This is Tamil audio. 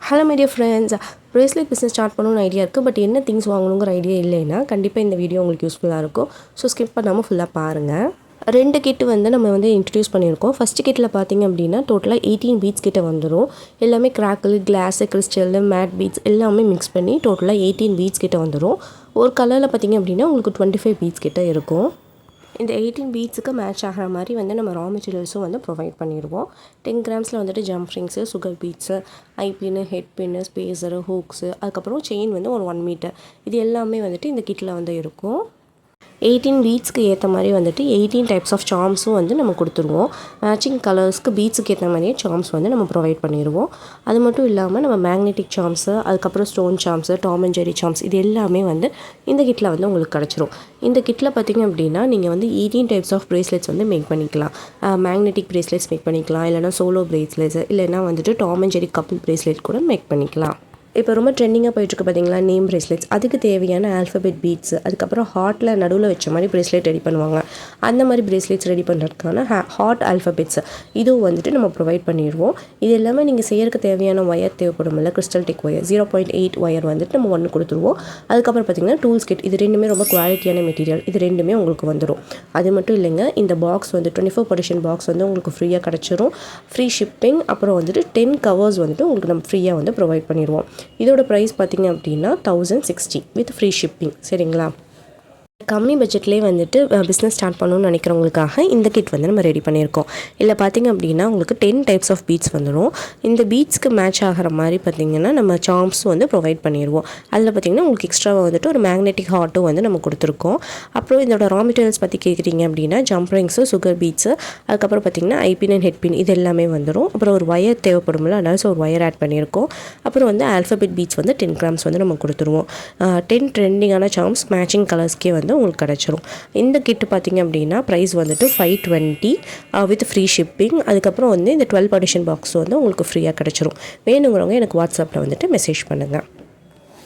Hello my dear friends, bracelet business start பண்ணணும்னு ஐடியா இருக்குது. பட் என்ன திங்ஸ் வாங்கணுங்கிற ஐடியா இல்லைன்னா கண்டிப்பாக இந்த வீடியோ உங்களுக்கு யூஸ்ஃபுல்லாக இருக்கும். ஸோ ஸ்கிப் பண்ணாமல் ஃபுல்லாக பாருங்கள். 2 கிட் நம்ம இன்ட்ரடியூஸ் பண்ணியிருக்கோம். ஃபஸ்ட் கிட்டில் பார்த்திங்க அப்படின்னா டோட்டலாக 18 பீட்ஸ் கிட்ட வந்துடும். எல்லாமே crackle, glass, crystal, matte beads எல்லாமே மிக்ஸ் பண்ணி டோட்டலாக 18 பீட்ஸ் கிட்ட வந்துடும். ஒரு கலரில் பார்த்திங்க அப்படின்னா உங்களுக்கு 25 பீட்ஸ் கிட்ட இருக்கும். இந்த 18 பீட்ஸுக்கு மேட்ச் ஆகிற மாதிரி நம்ம ரா மெட்டீரியல்ஸும் ப்ரொவைட் பண்ணிடுவோம். 10 கிராம்ஸில் jump rings, sugar beads, eye pin, head pin, spacer, hooks, அதுக்கப்புறம் செயின் ஒரு 1 மீட்டர், இது எல்லாமே இந்த கிட்டில் இருக்கும். 18 பீட்ஸ்க்கு ஏற்ற மாதிரி 18 டைப்ஸ் ஆஃப் சார்ம்ஸும் நம்ம கொடுத்துருவோம். மேட்சிங் கலர்ஸ்க்கு பீட்ஸுக்கு ஏற்ற மாதிரியே சார்ம்ஸ் நம்ம ப்ரொவைட் பண்ணிடுவோம். அது மட்டும் இல்லாமல் நம்ம மேக்னெட்டிக் சார்ம்ஸு, அதுக்கப்புறம் stone charms, Tom and Jerry charms, இது எல்லாமே இந்த கிட்டில் உங்களுக்கு கிடச்சிரும். இந்த கிட்டில் பார்த்திங்க அப்படின்னா நீங்கள் 18 டைப்ஸ் ஆஃப் ப்ரேஸ்லெட்ஸ் மேக் பண்ணிக்கலாம். மேக்னெட்டிக் ப்ரேஸ்லெட்ஸ் மேக் பண்ணிக்கலாம், இல்லைனா சோலோ ப்ரேஸ்லெட்ஸ், இல்லைனா Tom and zari couple bracelet கூட மேக் பண்ணிக்கலாம். இப்போ ரொம்ப ட்ரெண்டிங்காக போயிட்டுருக்கு பார்த்தீங்களா, நேம் ப்ரேஸ்லெட்ஸ். அதுக்கு தேவையான ஆல்ஃபபெட் பீட்ஸு, அதுக்கப்புறம் ஹார்ட்டில் நடுவில் வச்ச மாதிரி ப்ரேஸ்லெட் ரெடி பண்ணுவாங்க. அந்த மாதிரி ப்ரேஸ்லெட்ஸ் ரெடி பண்ணுறதுக்கான ஹார்ட் ஆல்ஃபபெட்ஸ் இதுவும் நம்ம ப்ரொவைட் பண்ணிடுவோம். இது எல்லாமே நீங்கள் செய்யறதுக்கு தேவையான ஒயர் தேவைப்படும் இல்லை, கிறிஸ்டல் டெக் ஒயர் 0.8 ஒயர் நம்ம ஒன்று கொடுத்துருவோம். அதுக்கப்புறம் பார்த்திங்கன்னா டூல்ஸ் கிட், இது ரெண்டுமே ரொம்ப குவாலிட்டியான மெட்டீரியல், இது ரெண்டுமே உங்களுக்கு வந்துடும். அது மட்டும் இல்லைங்க, இந்த பாக்ஸ் 24 partition பாக்ஸ் உங்களுக்கு ஃப்ரீயாக கிடச்சிரும். ஃப்ரீ ஷிப்பிங், அப்புறம் 10 கவர்ஸ் உங்களுக்கு நம்ம ஃப்ரீயாக ப்ரொவைட் பண்ணிடுவோம். இதோட ப்ரைஸ் பார்த்திங்க அப்படின்னா 1060 வித் ஃப்ரீ ஷிப்பிங். சரிங்களா? கம்மி பட்ஜெட்லேயே பிஸ்னஸ் ஸ்டார்ட் பண்ணணும்னு நினைக்கிறவங்களுக்காக இந்த கிட் நம்ம ரெடி பண்ணியிருக்கோம். இல்லை பார்த்திங்க அப்படின்னா உங்களுக்கு 10 டைப்ஸ் ஆஃப் பீட்ஸ் வந்துடும். இந்த பீட்ஸ்க்கு மேட்ச் ஆகிற மாதிரி பார்த்திங்கன்னா நம்ம சார்ம்ஸும் ப்ரொவைட் பண்ணிடுவோம். அதில் பார்த்திங்கன்னா உங்களுக்கு எக்ஸ்ட்ராவாக ஒரு மேக்னெட்டிக் ஹார்ட்டும் நம்ம கொடுத்துருக்கோம். அப்புறம் இதோட ரா மெட்டீரியல்ஸ் பற்றி கேட்குறீங்க அப்படின்னா ஜம்ப் ரிங்ஸு, சுகர் பீட்ஸு, அதுக்கப்புறம் பார்த்திங்கன்னா ஐபின் அண்ட் ஹெட் பின், இது எல்லாமே வந்துடும். அப்புறம் ஒரு ஒயர் தேவைப்படும்ல, அதனால ஒரு ஒயர் ஆட் பண்ணியிருக்கோம். அப்புறம் ஆல்ஃபபெட் பீட்ஸ் 10 கிராம்ஸ் நம்ம கொடுத்துருவோம். 10 ட்ரெண்டிங்கான சார்ம்ஸ் மேட்சிங் கலர்ஸ்க்கே உங்களுக்கு கிடச்சிரும். இந்த கிட்டு பார்த்திங்க அப்படின்னா ப்ரைஸ் 520 வித் ஃப்ரீ ஷிப்பிங். அதுக்கப்புறம் இந்த 12 partition பாக்ஸ் உங்களுக்கு ஃப்ரீயாக கிடச்சிரும். வேணுங்கிறவங்க எனக்கு வாட்ஸ்அப்பில் மெசேஜ் பண்ணுங்கள்.